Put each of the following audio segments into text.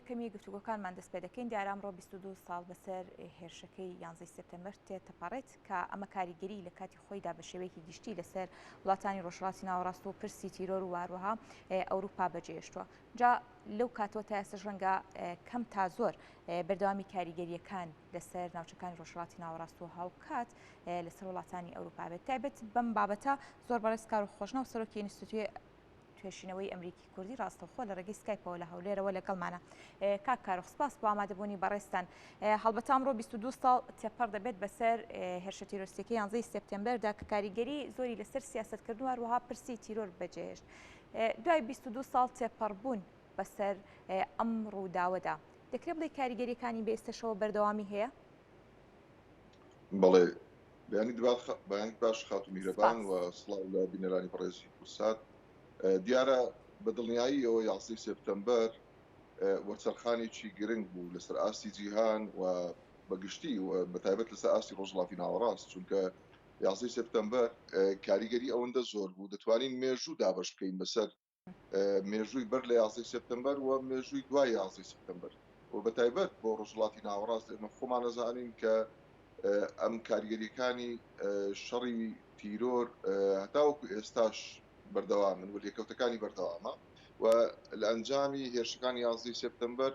یەکەمی گفتوگۆکانمان دەست پێ دەکەین دیارە ئەمڕۆ 22 ساڵ بەسەر هێرشەکەی 11 سپتەمبەر تێپەڕێت کە ئەمە کاریگەری لە کاتی خۆیدا بە شێوەیەکی گشتی لەسەر وڵاتانی ڕۆژهەڵاتی ناوەڕاست و پرسی تیرۆر و واروها ئەوروپا بەجێهێشتووە. جا لەو کاتەوە تا ئێستاش ڕەنگە کەم تا زۆر بەردەوامی کاریگەریەکان لەسەر ناوچەکانی ڕۆژهەڵاتی ناوەڕاست و هاوکات لەسەر وڵاتانی ئەوروپا بێت. تایبەت بەم بابەتە زۆر بەڕێز کار و خۆشنە و سەرۆکی ئینستیتوی توێشینەوەی ئەمریکی کوردی ڕاستەوخۆ لە ڕێگەی سکایپەوە لە هەولێرەوە لەگەڵمانە. کاک کارۆخ سپاس بۆ ئامادەبوونی بەڕێستان. هەڵبەت ئەمڕۆ 22 ساڵ تێپەڕ دەبێت بەسەر هێرشە تیرۆریستیەکەی 11 سپتەمبەردا کە کاریگەری زۆری لەسەر سیاسەتکردن هەروەها پرسی تیرۆر بەجێهێشت. دوای 22 ساڵ تێپەڕبوون بەسەر ئەم ڕووداوەدا دەکرێت بڵێ کاریگەریەکانی بە ئێستاشەوە بەردەوامی هەیە؟ بەڵێ بەیانی باش خاتو میرەبان و سڵاو لە بینەرانی بەڕێزی کورسات. دیارە بە دڵنیایی ئەوە 11 سپتەمبەر وەرچەرخانێکی گرنگ بوو لەسەر ئاستی جیهان و بەگشتی و بەتایبەت لەسەر ئاستی ڕۆژهەڵاتی ناوەڕاست، چونکە 11 سپتەمبەر کاریگەری ئەوەندە زۆر بوو دەتوانین مێژوو دابەش بکەین بەسەر مێژووی بەر لە 11 سپتەمبەر و مێژووی دوای 11 سپتەمبەر و بەتایبەت بۆ ڕۆژهەڵاتی ناوەڕاست ئێمە خۆمان نەزانین کە ئەم کاریگەریەکانی شەڕی تیرۆر هەتاوەکو ئێستاش بەردەوامن و لێکەوتەکانی بەردەوامە و لە ئەنجامی هێرشەکانی 11 سپتەمبەر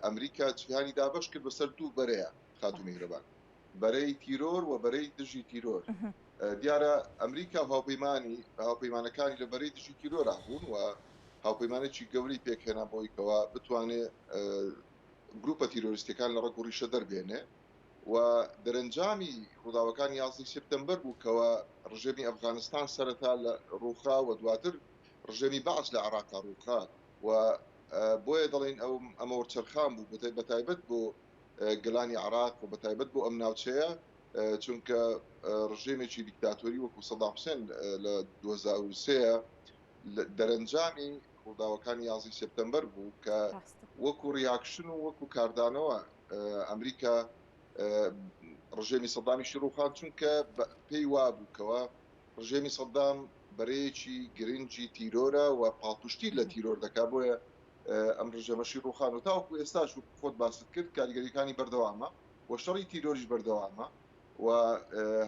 ئەمریکا جیهانی دابەش کرد بەسەر دوو بەرەیە خاتو میهرەبان، بەرەی تیرۆر و بەرەی دژی تیرۆر. دیارە ئەمریکا هاوپەیمانەکانی لە بەرەی دژی تیرۆر هەبوون و هاوپەیمانێکی گەوری پێکهێنا بۆی کەوا بتوانێت گروپە تیرۆریستەکان لە ڕێک و ڕیشە دەربێنێ و دەرەنجامی ڕووداوەکانی 11 سپتەمبەر بوو کەوە ڕژێمی ئەفغانستان سەرەتا لە ڕووخا و دواتر ڕژێمی بەعس لە عێراقا ڕووخا و بۆیە دەڵێن ئەمە وەرچەرخان بوو بەتایبەت بۆ گەلانی عێراق و بەتایبەت بۆ ئەم ناوچەیە، چونکە ڕژێمێکی دیکتاتۆری وەکو سەدام حوسێن لە 2003 دەرەنجامی ڕووداوەکانی 11 سپتەمبەر بوو کە وەکو ریاکشن و وەکو کاردانەوە ئەمریکا ڕژێمی سەدامیشی ڕووخان، چونکە پێی وابووکەوە ڕژێمی سەدام بەرەیەکی گرنگی تیرۆرە و پاڵپشتی لە تیرۆر دەکا، بۆیە ئەم ڕژێمەشی ڕووخان و تاوەکو ئێستاش خۆت باست کرد کاریگەریەکانی بەردەوامە و شەڕی تیرۆریش بەردەوامە و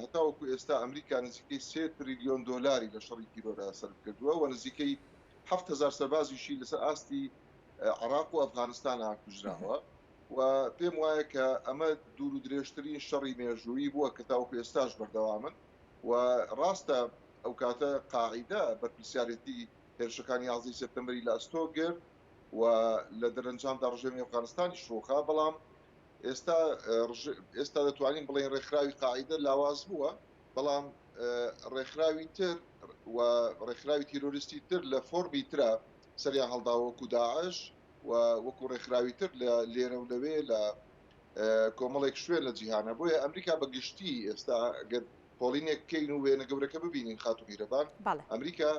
هەتاوەکو ئێستا ئەمریکا نزیکەی 3 تریلیۆن دۆلاری لە شەڕی تیرۆرە سەرف کردووە و نزیکەی 7,000 سەربازیشی لەسەر ئاستی عێراق و ئەفغانستان کوژراوە و پێم وایە کە ئەمە دوور و درێژترین شەڕی مێژوویی بووە کە تاوەکو ئێستاش بەردەوامن و ڕاستە ئەو کاتە قاعیدە بەرپرسیارەتی هێرشەکانی 11 سپتەمبەری لە ئەستۆ گرت و لە دەرەنجامدا ڕژێمی ئەفغانستانیش ڕووخا، بەڵام ئێستا دەتوانین بڵێن ڕێکخراوی قاعیدە لاواز بووە، بەڵام ڕێکخراوی تر و ڕێکخراوی تیرۆریستی تر لە فۆرمی ترە سەریان هەڵداوە وەکو داعش و وەکو ڕێکخراوی تر لە لێرە و لەوێ لە کۆمەڵێک شوێن لە جیهانە. بۆیە ئەمریکا بەگشتی ئێستا گەر پۆڵینێک بکەین و وێنە گەورەکە ببینین خاتو میرەبان، ئەمریکا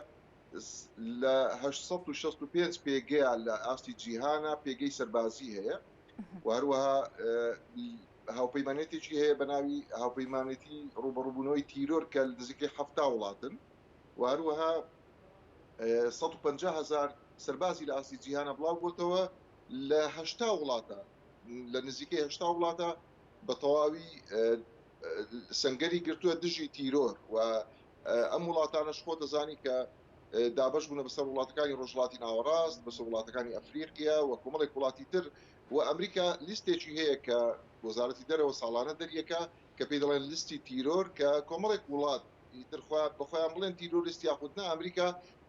لە 865 پێگەیە لە ئاستی جیهانە پێگەی سەربازی هەیە و هەروەها هاوپەیمانێتێکی هەیە بە ناوی هاوپەیمانێتی ڕوبەڕووبوونەوەی تیرۆر کە نزیکەی 7 وڵاتن و هەروەها 150,000 سەربازی لە ئاستی جیهانە بڵاو بۆتەوە لە 8 وڵاتە، لە نزیکەی 8 وڵاتە بە تەواوی سەنگەری گرتووە دژی تیرۆر و ئەم وڵاتانەش خۆ دەزانی کە دابەش بوونە بەسەر وڵاتەکانی ڕۆژهەڵاتی ناوەڕاست، بەسەر وڵاتەکانی ئەفریقیا و کۆمەڵێک وڵاتی تر و ئەمریکا لیستێکی هەیە کە وەزارەتی دەرەوە ساڵانە دەریەکە کە پێی دەڵێن لیستی تیرۆر کە کۆمەڵێک وڵات بەخۆیان بڵێن تیرۆریستی یاخودنا ئەمریکا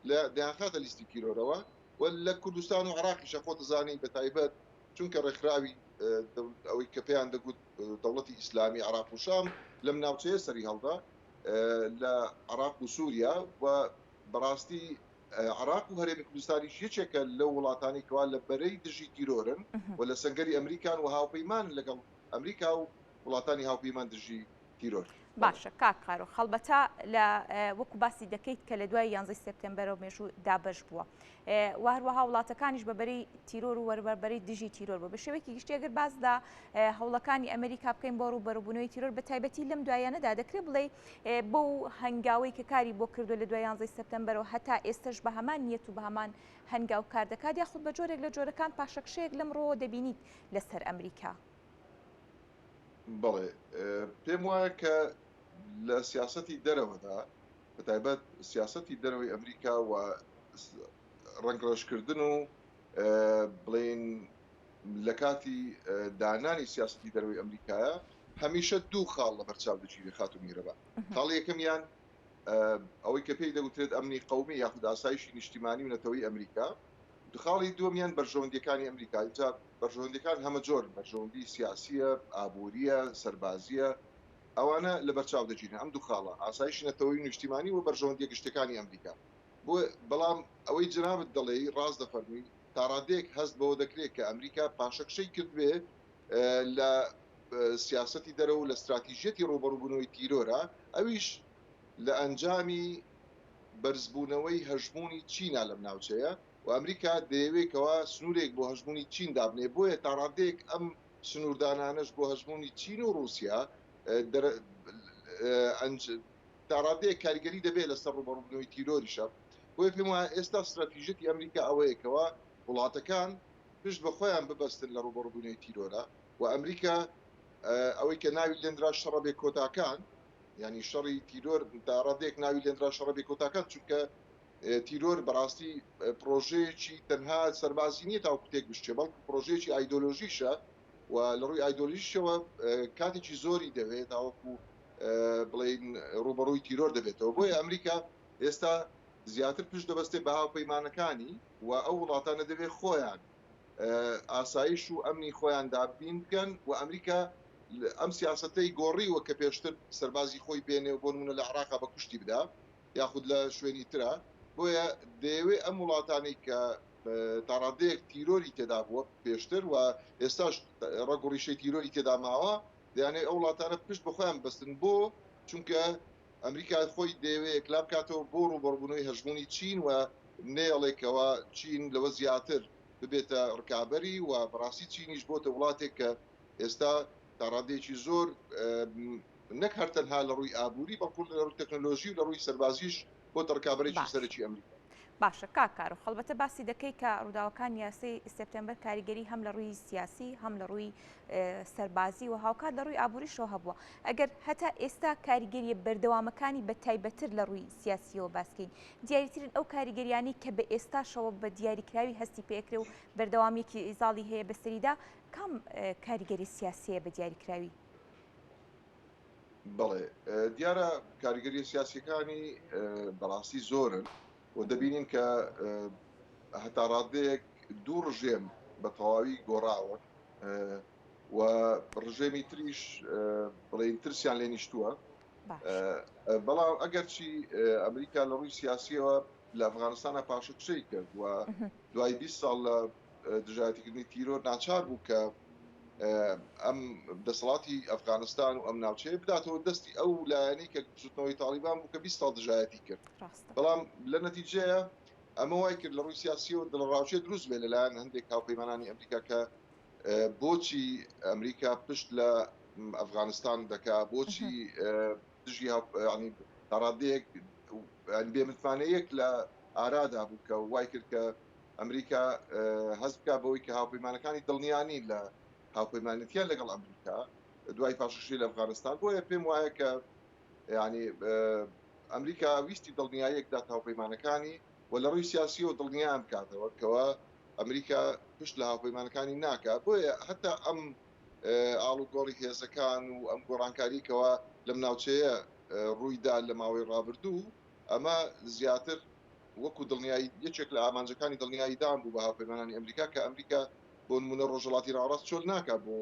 لە دەیانخاتە لیستی تیرۆرەوە و لە کوردستان و عێراقیشە خۆ دەزانی بەتایبەت چونکە ڕێکخراوی ئەوەی کە پێیان دەگوت دەوڵەتی ئیسلامی عێراق و شام لەم ناوچەیە سەری هەڵدا لە عێراق و سووریا و بەڕاستی عێراق و هەرێمی کوردستانیش یەکێکە لەو وڵاتانی کەوا لە بەرەی دژی تیرۆرن و لە سەنگەری ئەمریکان و هاوپەیمان لەگەڵ ئەمریکا و وڵاتانی هاوپەیمان دژی تیرۆر. باشە کاکارۆ خەڵبەتە لە وەکو باسی دەکەیت کە لە دوای 11 سپتامبەرەوە مێژوو دابش بووە وهروەها وڵاتەکانیش بەبەری تیرۆر و وەربەربەری دژی تیرۆر بوو بە شێوەیەکی گشتی ئەگەر باسدا هەوڵەکانی ئەمریکا بکەین بۆ ڕووبەربوونەوەی تیرۆر بە تایبەتی لەم دوایانەدا دەکرێت بڵێ بۆ هەنگاوی کە کاری بۆ کردو لە دوای 11 سپتامبەرەوە هەتا ئێستش بە هەمان نیەت و بە هەمان هەنگاو کار دەکات یاخود بە جۆرێک لە جۆرەکان پاشەکشەیەک لەمڕۆ دەبینیت لەسەر ئەمریکا. بەڵێ پێم وایە کە لە سیاسەتی دەرەوەدا بەتایبەت سیاسەتی دەرەوەی ئەمریکا و ڕنگڕێژکردن و بڵێن لە کاتی دانانی سیاسەتی دەرەوەی ئەمریکایە هەمیشە دوو خاڵ لە بەرچاو دەگیری خات و میرەبە. خاڵی یەکەمیان ئەوەی کە پێی دەوترێت ئەمنی قەومی یاخود ئاسایشی نیشتیمانی و نەتەوەی ئەمریکا. خاڵی دووەمیان بەرژەوەندیەکانی ئەمریکا بەرژەوەندیەکان هەمە جۆر بەرژەوەندی سیاسیە، ئابوووریە، سەربازیە ئەوانە لە بەرچاو دەگیرن ئەم دوو خاڵە ئاسایشی نەتەوەی نیشتیمانی و بەرژەوەندیە گشتەکانی ئەمریکا. بۆ بەڵام ئەوەی جنابت دەڵێ ڕاست دەفەرمی تا ڕادێک هەست بەوە دەکرێت کە ئەمریکا پاشەکشەی کردوێ لە سیاسەتی دەرەوە لە استراتیژیەتی ڕۆبەڕووبوونەوەی تیرۆرە ئەویش لە ئەنجامی بەرزبوونەوەی هەژمونی چینە لەم ناوچەیە و ئەمریکا دەیەوێتەوە سنوورێک بۆ هەژمونی چین دابنێ بۆیە تا ڕادێک ئەم سنووردانانش بۆ هەژمونی چین و رووسیا تا ڕادەیە کاریگەری دەبێت لەسەر ڕوبەڕووبوونەوەی تیرۆریشە. بۆیە پێم وایە ئێستا استراتیژیەتی ئەمریکا ئەوەیەکەوە وڵاتەکان پشت بە خۆیان ببەستن لە ڕوبەڕووبوونەوەی تیرۆرە و ئەمریکا ئەوەی کە ناوی لێنرا شەڕەبێ کۆتاکان ینی شەڕی تیرۆر تا ڕادێک ناوی لێنرا شەڕەبێ کۆتاکان چونکە تیرۆر بەڕاستی پرۆژەیەکی تەنها سەربازی نییە تا کوتێک بشتێ بەڵکو پرۆژەیەکی ئایدۆلۆژیشە و لە ڕووی ئایدۆلۆژیشەوە کاتێکی زۆری دەوێت تاوەکو بڵین ڕوبەڕووی تیرۆر دەبێتەوە. بۆیە ئەمریکا ئێستا زیاتر پشت دەبەستێ بە هاوپەیمانەکانی و ئەو وڵاتانە دەبێت خۆیان ئاسایش و ئەمنی خۆیان دابین بکەن و ئەمریکا ئەم سیاسەتەی گۆڕیوە کە پێشتر سەربازی خۆی بێنێ بۆ نمونە لە عێراقا بە کوشتی بدا یاخود لە شوێنی ترە. بۆیە دەیەوێت ئەم وڵاتانی کە تا ڕادەیەک تیرۆری تێدا بووە پێشتر و ئێستاش ڕەگوڕیشەی تیرۆری تێدا ماوە دەیانێت ئەو وڵاتانە پشت بەخۆیان بەستن بۆ چونکە ئەمریکا خۆی دەیەوێت کلاب کاتەوە بۆ ڕوبەڕووبوونەوەی هەژمونی چین و نێڵێکەوە چین لەوە زیاتر ببێتە ڕکابەری و بەڕاستی چینیش بۆتە وڵاتێک کە ئێستا تا ڕادێکی زۆر نەک هەر تەنها لە ڕووی ئابووری بەڵکو لە ڕووی تەکنۆلۆژی و لە ڕووی سەربازیش بۆ تەڕکابەرێکی سەرەکی ئەمریکا. باشە کاکار و خەڵبەتە باسی دەکەی کە ڕووداوەکان یاسی سپتامبەر کاریگەری هەم لە ڕووی سیاسی هەم لە ڕووی سەربازی و هاوکات لە ڕووی ئابووریشەوە هەبووە ئەگەر هەتا ئێستا کاریگەریە بەردەوامەکانی بە تایبەتر لە ڕووی سیاسیەوە باسکەین دیاریترین ئەو کاریگەریانی کە بە ئێستاشەوە بە دیاریکراوی هەستی پێکرێ و بەردەوامێکی ئیزاڵی هەیە بەسەریدا کام کاریگەری سیاسیە بە دیاریکراوی؟ بەڵێ دیارە کاریگەری سیاسیەکانی بەڕاستی زۆرن و دەبینین کە هەتا ڕادەیەک دوو ڕژێم بە تەواوی گۆڕاوە و ڕژێمی تریش بڵێن ترسیان لێ نیشتووە. بەڵام ئەگەرچی ئەمریکا لە ڕووی سیاسیەوە لە ئەفغانستانە پاشەکشەی کرد و دوای 20 ساڵ لە دژایەتیکردنی تیرۆر ناچار بوو کە ئەم دەسەڵاتی ئەفغانستان و ئەم ناوچەیە بداتەوە دەستی ئەو لایەنەی کە بچوتنەوەی تاڵیبان بوو کە 20 ساڵ دژایەتی کرد. بەڵام لە نەتیجەیە ئەمە وای کرد لە ڕووی سیاسیەوە دڵڕاوچێ دروست بێ لەلایەن هەندێک هاوپەیمانانی ئەمریکا کە بۆچی ئەمریکا پشت لە ئەفغانستان دەکا بۆچی دژی ینی تاڕادەیەک بێمتمانەیەک لە ئارادا بوو کە وای کرد کە ئەمریکا هەست بکە بەوەی کە هاوپەیمانەکانی دڵنیانی لە هاوپەیمانەتیان لەگەڵ ئەمریکا دوای پاشەکشەی لە ئەفغانستان. بۆیە پێم وایە کە ینی ئەمریکا ویستی دڵنیاییەک دات هاوپەیمانەکانی و لە ڕووی سیاسیەوە دڵنیان بکاتەوە کەوە ئەمریکا پشت لە هاوپەیمانەکانی ناکات. بۆیە هەتا ئەم ئاڵوگۆڕی هێزەکان و ئەم گۆڕانکاریکەوە لەم ناوچەیە ڕوویدا لە ماوەی ڕابردوو ئەمە زیاتر وەکو دڵنیایی یەکێک لە ئامانجەکانی دڵنیاییدان بوو بە هاوپەیمانانی ئەمریکا کە ئەمریکا بۆ نمونە ڕۆژهەڵاتی ناوەڕاست چۆل ناکات بۆ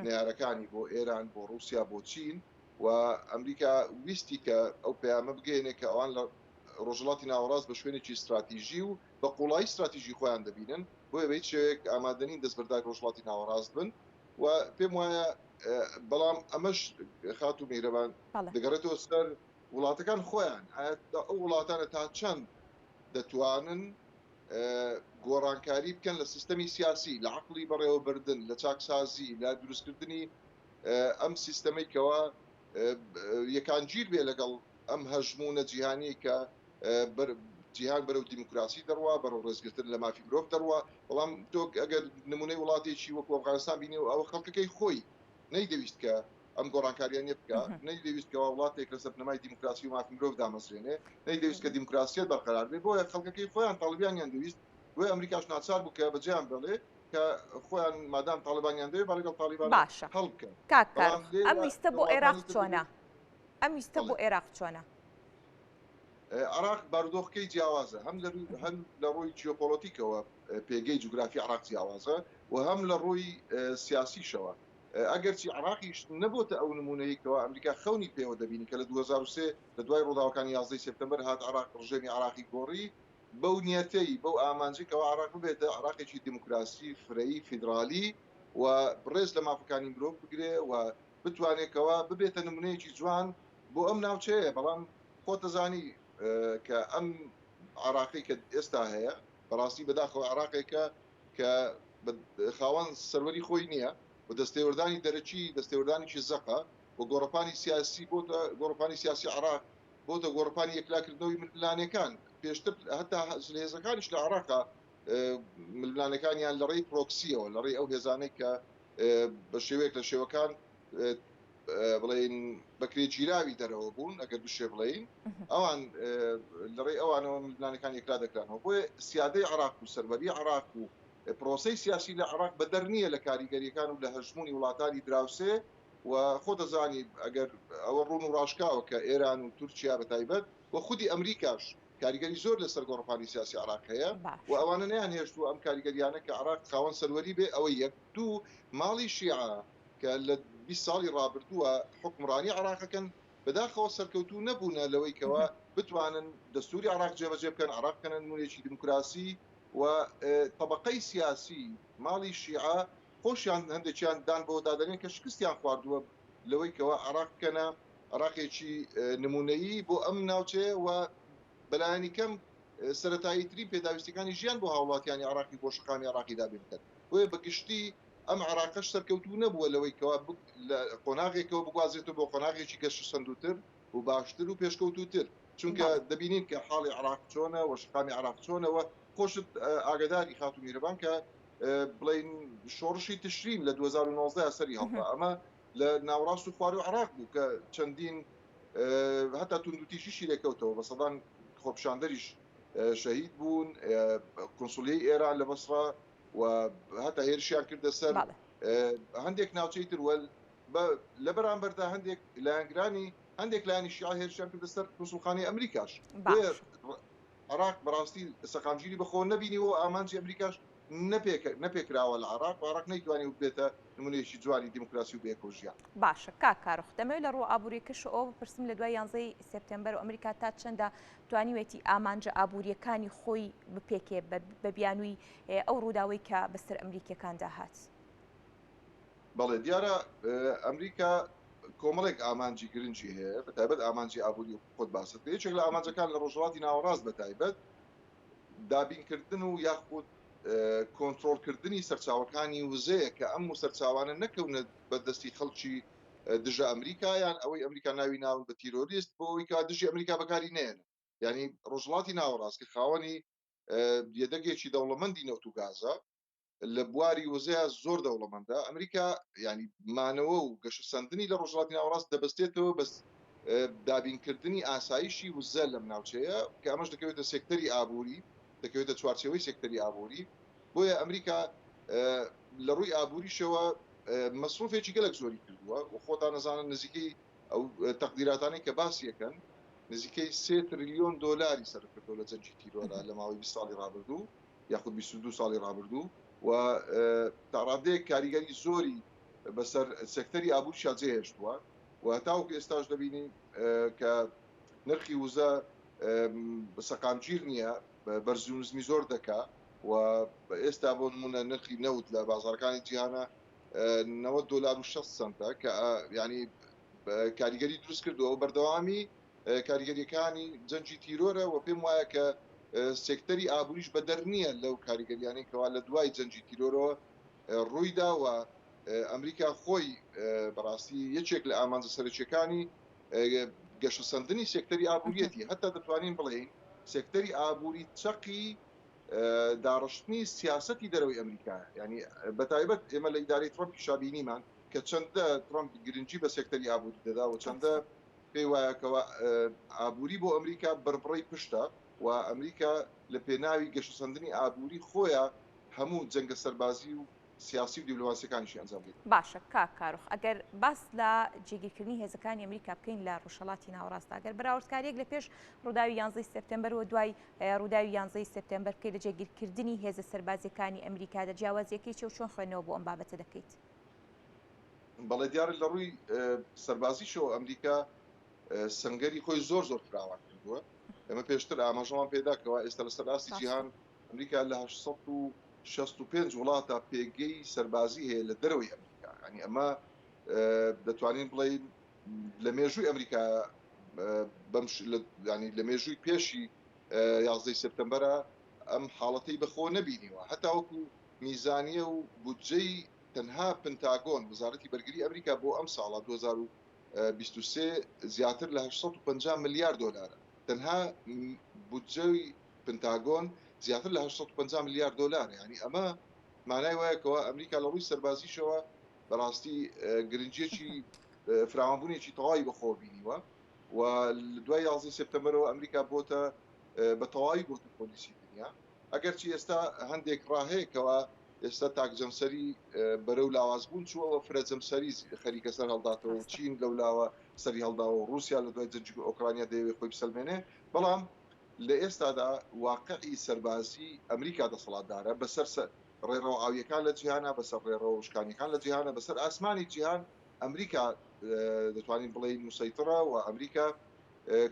نێارەکانی بۆ ئێران بۆ رووسیا بۆ چین و ئەمریکا ویستی کە ئەو پەیامە بگەێنێت کە ئەوان لە ڕۆژهەڵاتی ناوەڕاست بە شوێنێکی استراتیژی و بە قوڵایی استراتیژی خۆیان دەبینن بۆیە بە هیچ شێوەیەک ئامادەنین دەستبەرداری ڕۆژهەڵاتی ناوەڕاست بن و پێم وایە بەڵام ئەمەش خاتو میرەبان بەڵێ دەگەڕێتەوە سەر وڵاتەکان خۆیان ئەو وڵاتانە تا چەند دەتوانن گۆڕانکاری بکەن لە سیستەمی سیاسی لە عقلی بەڕێوەبردن لە چاکسازی لە دروستکردنی ئەم سیستەمەیکەوە یەکانگیر بێ لەگەڵ ئەم هەژمونە جیهانی کە جیهان بەرەو دیموکراسی دەڕوا بەرەو ڕێزگرتن لە مافی مرۆڤ دەڕوا بەڵام تۆ ئەگەر نمونەی وڵاتێکی وەکو ئەفغانستان بینی و ئەوە خەڵکەکەی خۆی نەیدەویست کە ئەم گۆڕانکاریانە بکە نەیدەویست کەەوە وڵاتێک لەسەر بنەمای دیموکراسی و مافی مرۆڤ دامەزرێنێ نەیدەویست کە دیموکراسیەت بەرقەرار بێ بۆیە خەڵکەکەی خۆیان تاڵیبانیان دەویست دوای ئەمریکاش ناچار بوو کە بەجیان بڵێ کە خۆیان مادام تاالبانیان دەوێت با لەگەڵ تاالبان باشە هەڵ بکەن کاکار ئەم ویستە بۆ عێراق چۆنە ئەم ویستە بۆ عێراق چۆنە عراق بارودۆخەکەی جیاوازە هەم لە ڕووی جیۆپۆلۆتیکەوە پێگەی جوگرافی عراق جیاوازە و هەم لە ڕووی سیاسیشەوە ئەگەرچی عراقیش نەبووتە ئەو نمونەیەکەوە ئەمریکا خەونی پێوە دەبینی کە لە 2023 لە دوای ڕووداوەکانی 11 سپتەمبەر هات عراق ڕژێمی عراقی گۆڕی بەو نیەتەی بەو ئامانجێکەوە عراق ببێتە عراقێکی دیموکراسی فرەیی فیدرالی و بڕێز لە مافەکانی مرۆڤ بگرێ و بتوانێتەوە ببێتە نمونەیەکی جوان بۆ ئەم ناوچەیە بەڵام خۆتەزانی کە ئەم عراقی کە ئێستا هەیە بەڕاستی بەداخەوە عراقێکە کە خاوەن سەروەری خۆی نییە و دەستێوەردانی دەرەکی دەستێوەردانێکی زەقە و گۆڕپانی سیاسی بۆتە گۆڕپانی سیاسی عراق بۆتە گۆڕپانی یەکلاکردنەوەی ململانەکان پێشتر هەتا هێزەکانیش لە عراقا ململانەکانیان لە ڕێی پرۆکسیەوە لە ڕێی ئەو هێزانەی کە بە شێوەیەک لە شێوەکان بڵین بەکرێ گیراوی دەرەوە بوون ئەگەر بشێ بڵین ئەوان لەڕێی ئەوانەوە ململانەکان یەکلا دەکرانەوە بۆیە سیادەی عراق و سەروەری عراق و پرۆسەی سیاسی لە عراق بەدەر نییە لە کاریگەریەکان و لە هەژمونی وڵاتانی دراوسێ و خۆتەزانی ئەگەر ئەوە ڕوون و ڕاشکاوە کە ئێران و تورکیا بەتایبەت و خودی ئەمریکاش کاریگەری زۆر لەسەر گۆڕپانی سیاسی عراق هەیە و ئەوانە نیان هێشتووە ئەم کاریگەریانە کە عراق خاوەن سەروەری بێ ئەوە یەک دوو ماڵی شیعە کە لە 20 ساڵی ڕابردووە حکمڕانی عراقەکەن بەداخەوە سەرکەوتوو نەبوونە لەوەی کەەوە بتوانن دەستوری عراق جێبەجێ بکەن عراق بکەنە نمونەیەکی دیموکراسی و طبقەی سیاسی ماڵی شیعە خۆشیان هەندێکیان دان بۆ دادەنێن کە شکستیان خواردووە لەوەی کەەوە عراق بکەنە عراقێکی نمونەیی بۆ ئەم ناوچەیە و بەلایانی کەم سەرەتایی ترین پێداویستەکانی ژیان بۆ هاوڵاتیانی عراقی بۆشەکانی عراقی دابین بکەن بۆیە بەگشتی ئەم عراقەش سەرکەوتوو نەبووە لەوەی کەوا قۆناغێکەوە بگوازێتەوە بۆ قۆناغێکی گەشت سندوتر و باشتر و پێشکەوتوتر چونکە دەبینین کە حاڵی عراق چۆنە وەشقامی عراق چۆنەوە خۆشت ئاگداری خاتو میرەبان کە بڵین شۆڕشی تشرین لە 2019 سەری هەڵدا ئەمە لە ناوڕاست و خوار و عراق بوو کە چەندین هەتا توندوتیشیشی لێکەوتەوە بە سەدان خۆپشاندەریش شەهید بوون کنسولیەی ئێران لە بەسڕا و هەتا هێرشیان کردە سەر هەندێک ناوچەی تروەل لە بەرامبەردا هەندێک لایەنگرانی هەندێک لایانی شیعە هێرشیان کردە سەر کنسوڵخانەی ئەمریکاش عراق بەڕاستی سەقامگیری بەخۆ نەبینیەوە ئامانجی ئەمریکاش نەپێکراوە لە عراق و عراق نەیتوانی و بێتە نمونەیەکی جوانی دیموکراسی و بێکۆژیان باشە کاکارۆخ دەمەوێت لە ڕوو ئابوووریەکەش ئەوە بپرسم لە دوای 11 سپتەمبەر و ئەمریکا تا چەندە توانیوێتی ئامانجە ئابوووریەکانی خۆی بپێکێ بە بیانووی ئەو ڕووداوی کە بەسەر ئەمریکیەکاندا هات بەڵێ دیارە ئەمریکا کۆمەڵێک ئامانجی گرنگی هەیە بەتایبەت ئامانجی ئابووری خۆت باست یەکێک لە ئامانجەکان لە ڕۆژهەڵاتی ناوەڕاست بەتایبەت دابینکردن و یاخود کۆنتترۆلکردنی سەرچاوەکانی وزەیە کە ئەم و سەرچاوانە نەکەونە بەدەستی خەڵکی دژە ئەمریکایان ئەوەی ئەمریکا ناوی ناون بە تیرۆریست بۆ ئەوی کا دژی ئەمریکا بەکاری نێنە ینی ڕۆژهڵاتی ناوەڕاست کە خاوەنی یەدەگێکی دەوڵەمەندی نەوت و گازە لە بواری وزەیە زۆر دەوڵەمەندە ئەمریکا ینی مانەوە و گەشە سندنی لە ڕۆژهڵاتی ناوەڕاست دەبەستێتەوە بەس دابینکردنی ئاسایشی وزە لەم ناوچەیە کە ئەمەش دەکەوێتە سێکتەری ئابووری دەکەوێتە چوارچێوەی سێکتەری ئابووری بۆیە ئەمریکا لە ڕووی ئابووریشەوە مەسروفێکی گەلک زۆری کردووە و خۆتان نەزانن نزیکەی ئەو تەقدیراتانەی کە باسیەکەن نزیکەی 3 تریلیۆن دۆلاری سەرکردەوە لە جەنگی تیرۆدا لە ماوەی 20 ساڵی ڕابردوو یاخود 22 ساڵی ڕابردوو و تا ڕادەیەک کاریگەری زۆری بەسەر سێکتەری ئابووریشا جێهێشتووە و هەتاوەکو ئێستاش دەبینی کە نرخی وزە سەقامگیر نییە بەرزونزمی زۆر دەکا و ئێستا بۆ نمونە نرخی نەوت لە بازارەکانی جیهانە $90 و 60 سنتە کە ینی کاریگەری دروست کردووە و بەردەوامی کاریگەریەکانی جەنجی تیرۆرە و پێم وایە کە سێکتەری ئابووریش بە دەرنیە لەو کاریگەریانەی کەوا لە دوای جەنجی تیرۆرەوە ڕوویداوە. ئەمریکا خۆی بەڕاستی یەکێک لە ئامانجە سەرچیەکانی گەشەسەندنی سێکتەری ئابووریەتی، هەتا دەتوانین بڵێین سێکتەری ئابووری چەقی داڕشتنی سیاسەتی دەرەوەی ئەمریکا، ینی بەتایبەت ئێمە لە ئیدارەی ترۆمپ پیشابینیمان کە چەندە ترۆمپ گرنگی بە سێکتەری ئابووری دەدا و چەندە پێی وایەکەوە ئابووری بۆ ئەمریکا بڕبڕی پشتە و ئەمریکا لە پێناوی گەشەسەندنی ئابووری خۆیان هەموو جەنگە سەربازی و سیاسی و دیبلۆماسیەکانیشی ئەنجام بدەن. باشە کاکارۆخ، ئەگەر باس لە جێگیرکردنی هێزەکانی ئەمریکا بکەین لە ڕۆژهەڵاتی ناوەڕاستدا، ئەگەر بەراوردکاریەک لە پێش ڕووداوی 11 سپتێمبەر و دوای ڕووداوی 11 سپتێمبەر بکەیت لە جێگیرکردنی هێزە سەربازیەکانی ئەمریکا جیاوازیەکەی چی و چۆن خوێندنەوە بۆ ئەم بابەتە دەکەیت؟ بەڵێ دیارە لە ڕووی سەربازیشەوە ئەمریکا سنگەری خۆی زۆر فراوان کردووە. ئێمە پێشتر ئاماژەمان پێداکەوە ئێستا لە سەراستی جیهان ئەمریکا لە 865 وڵاتە پێگەی سەربازی هەیە لە دەرەوەی ئەمریکا. ینی ئەمە دەتوانین بڵێین لە مێژووی ئەمریکا ینی لە مێژووی پێشی 11 سپتەمبەرە ئەم حاڵەتەی بەخۆ نەبینیوە، هەتا وەکو میزانیە و بودجەی تەنها پنتاگۆن وزارەتی بەرگری ئەمریکا بۆ ئەم ساڵە 2023 زیاتر لە 850 ملیار دلارە. تەنها بودجەی پنتاگۆن زیاتر لە 850 ملیار دلار. ینی ئەمە مانای وایەکەوە ئەمریکا لە ڕووی سەربازیشەوە بەڕاستی گرنگیەکی فراوانبوونێکی تەواوی بەخۆ بینیوە و دوای 11 سپتەمبەرەوە ئەمریکا بۆتە بە تەواوی بۆتە پۆلیسی دنیا. ئەگەرچی ئێستا هەندێک ڕاهەیەکەوە ئێستا تاکجەمسەری بەرەو لاوازبوون چووەوە فرەجەمسەری خەریکە سەر هەڵداتەوە و چین لەولاوە سەری هەڵداوە و رووسیا لە دوای جەنگی ئۆکرانیا دەیەوێت خۆی بسەلمێنێ. بەڵام لە ئێستادا واقعی سەربازی ئەمریکا دەسەڵاتدارە بەسەر ڕێڕەوە ئاویەکان لە جیهانە، بەسەر ڕێڕەوە شکانیەکان لە جیهانە، بەسەر ئاسمانی جیهان ئەمریکا دەتوانین بڵێین موسەیترە و ئەمریکا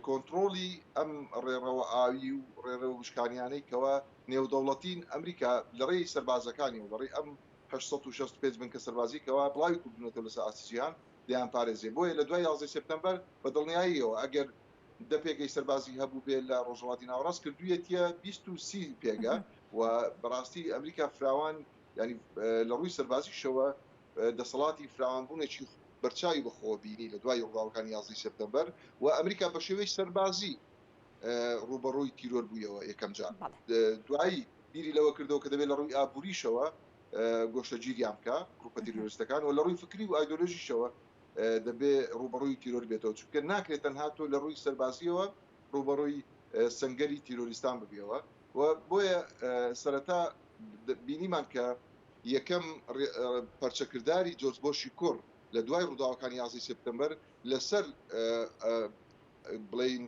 کۆنتترۆلی ئەم ڕێڕەوە ئاوی و ڕێڕەوە وشکانیانەی کەوە نێودەوڵەتین ئەمریکا لە ڕێی سەربازەکانی و لەڕێی ئەم 865 بنکە سەربازیکەوە بڵاوی کوردونەتەوە لەسەر ئاستی جیهان دەیان پارێزێ. بۆیە لە دوای 11 سپتەمبەر بە دڵنیاییەوە ئەگەر دە پێگەی سەربازی هەبوو بێت لە ڕۆژهەڵاتی ناوەڕاست کردوویەتە 20 پێگە و بەڕاستی ئەمریکا فراوان ینی لە ڕووی سەربازیشەوە دەسەڵاتی فراوانبوونێکی بەرچاوی بەخۆ بینی لە دوای ڕووداوەکانی 11 سپتەمبەر و ئەمریکا بە شێوەی سەربازی ڕوبەڕووی تیرۆر بوویەوە یەکەم جار. دوایی بیری لەوە کردەوە کە دەبێت لە ڕووی ئابووریشەوە گۆشەگیریان بکە گروپە تیرۆریستەکان و لە ڕووی فکری و ئایدۆلۆژیشەوە دەبێت ڕوبەڕووی تیرۆر بێتەوە، چونکە ناکرێت تەنها تۆ لە ڕووی سەربازیەوە ڕوبەڕووی سنگەری تیرۆریستان ببیەوە. و بۆیە سەرەتا بینیمان کە یەکەم پەرچەکردداری جۆرج بۆشی کوڕ لە دوای ڕووداوەکانی 11 سپتەمبەر لەسەر بڵین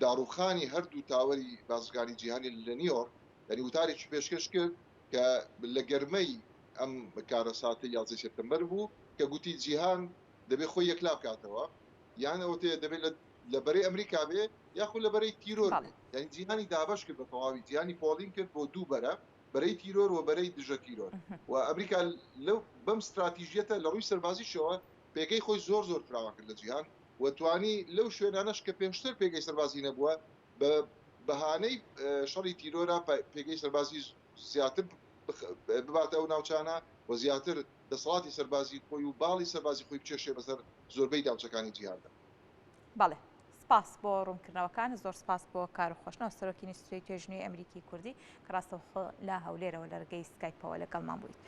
داڕوخانی هەردوو تاوەری بازرگانی جیهانی لە نیویۆرک ینی وتارێکی پێشکەش کرد کە لە گەرمەی ئەم کارەساتی 11 سپتەمبەر بوو کە گوتی جیهان دەبێت خۆی یەکلا بکاتەوە، یان ئەوە دەبێت لە بەرەی ئەمریکا بێ یاخود لە بەرەی تیرۆر بێت. ینی جیهانی دابش کرد بە تەواوی، جیهانی پۆڵین کرد بۆ دوو بەرەی تیرۆر و بەرەی دژە تیرۆر و ئەمریکا لەو بەم استراتیژیەتە لە ڕووی سەربازیشەوە پێگەی خۆی زۆر فراوان کرد لە جیهان و توانی لەو شوێنانەش کە پێشتر پێگەی سەربازی نەبووە بە بەهانەی شەڕی تیرۆرە پێگەی سەربازی زیاتر بباتە ئەو ناوچانە و زیاتر دەسەڵاتی سەربازی خۆی و باڵی سەربازی خۆی بچێشێ بەسەر زۆربەی داوچەکانی جیهاندا. بەڵێ سپاس بۆ ڕوونکردنەوەکان، زۆر سپاس بۆ کار و خۆشنەوە سەرۆکی نیستوی توێژنەوەی ئەمریکی کوردی کە ڕاستەوخۆ لە هەولێرەوە لە ڕگەی سکایپەوە لەگەڵمان بوویت.